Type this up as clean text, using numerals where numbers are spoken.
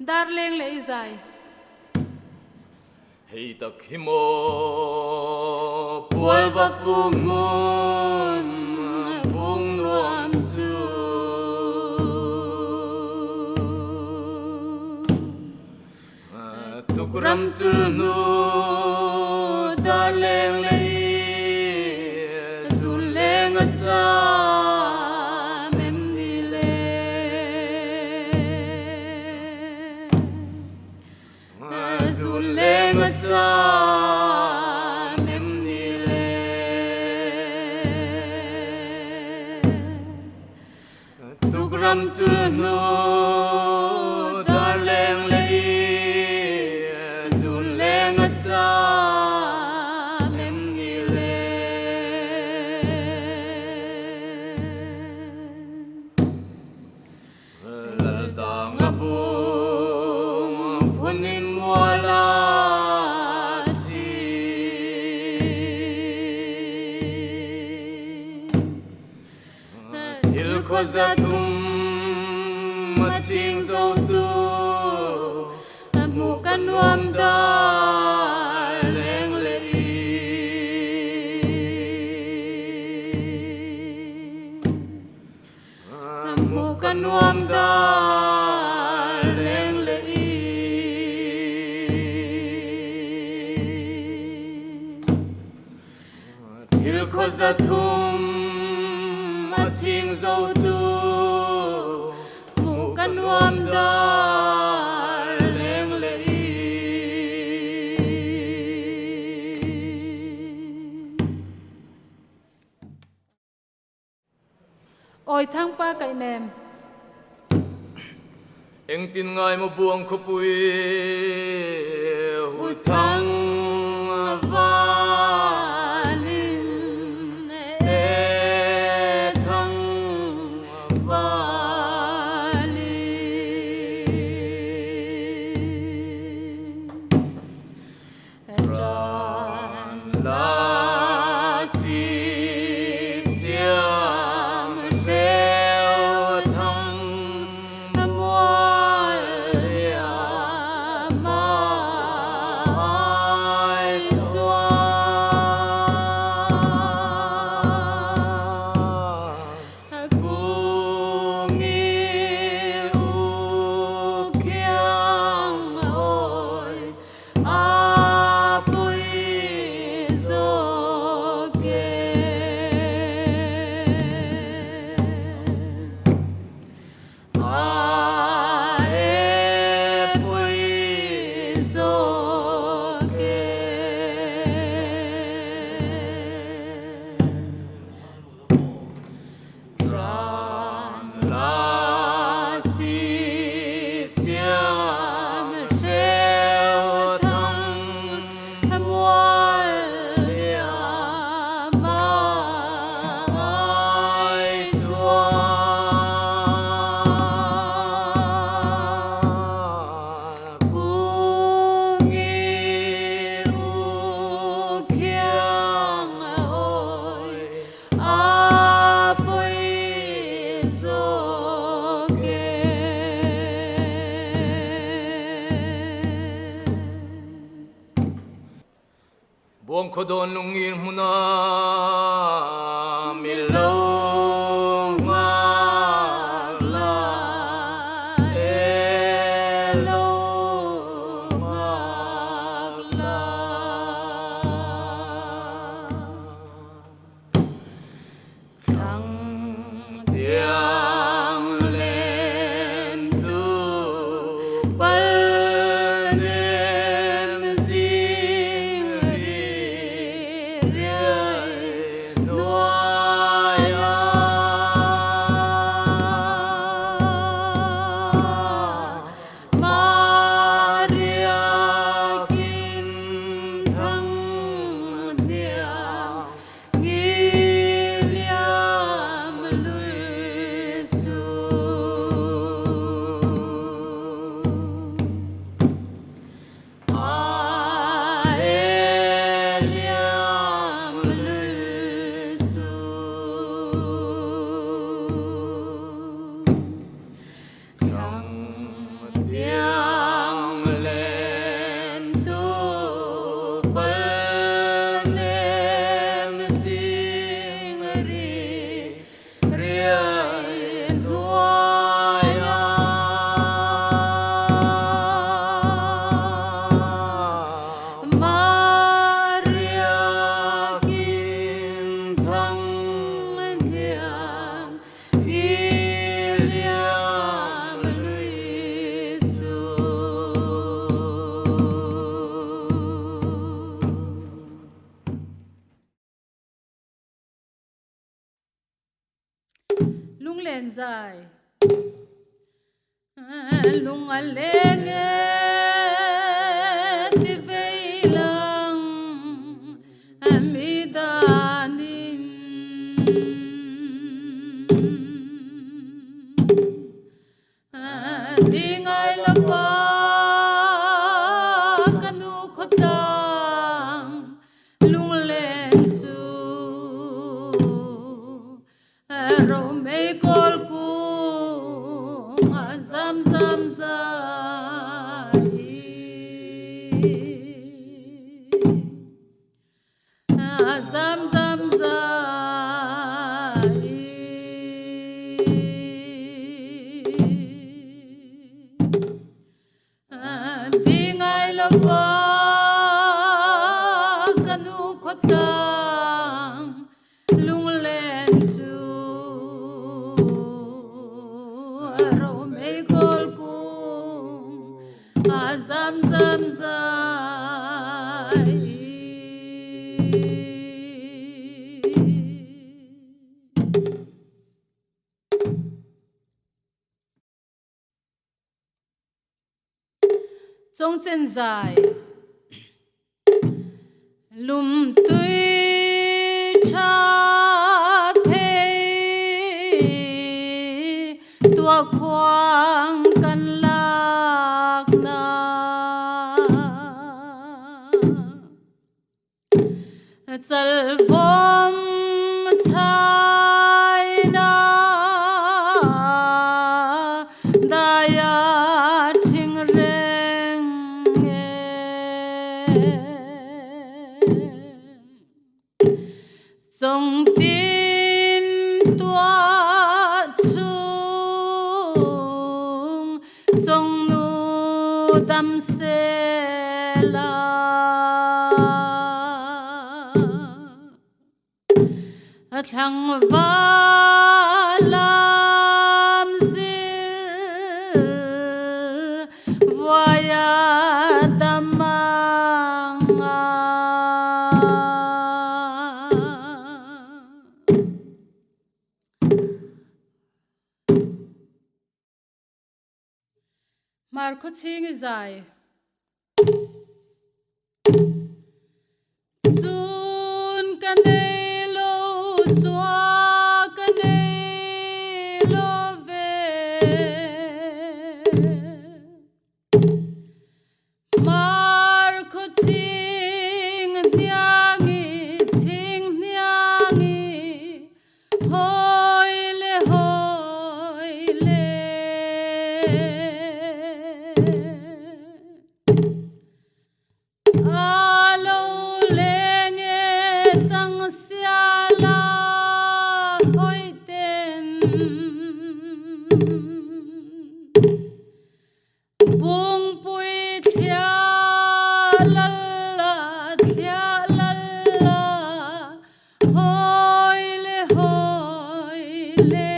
DARLENGLEHI zai hei tak himo pual va phung mun phung nuam chu tukram chul nu DARLENGLEHI zuleng cha tukram chul nu DARLENGLEHI zuleng cha mem ni le lal dang abu phunin muala za thum maching zo tu mu kan nuam DARLENGLEHI mu kan nuam DARLENGLEHI thil kho za thum maching zo tu mu kan nuam DARLENGLEHI oi thang pa kai nem eng tin ngai mo buang kho pui hu thang va buông kho don lung in muna mi lo ngak la e lo ngak la chang tiang lên tu pal len zai lung a lenge ti veilang mi danin dingai lava kanu khotlang lung len chu ro me kol ku zam zam zai zam zam zai dingai lava kanu khotang lung len chu ro me kol ku zam zam zai CHAWNGCHEN zai lum tui cha phe tua khoang kan lak na chal vom chai na daya thing reng trong tin tua chung trong nu đam se la thang va lam zir vaya damanga HMARKHAWCHHINGI zai chun ka nei lo chua ka nei lo ve HMARKHAWCHHING nyangi ching nyangi hoi le alo lenge chang sia la hoi ten bung pui thia lalla hoi le hoi le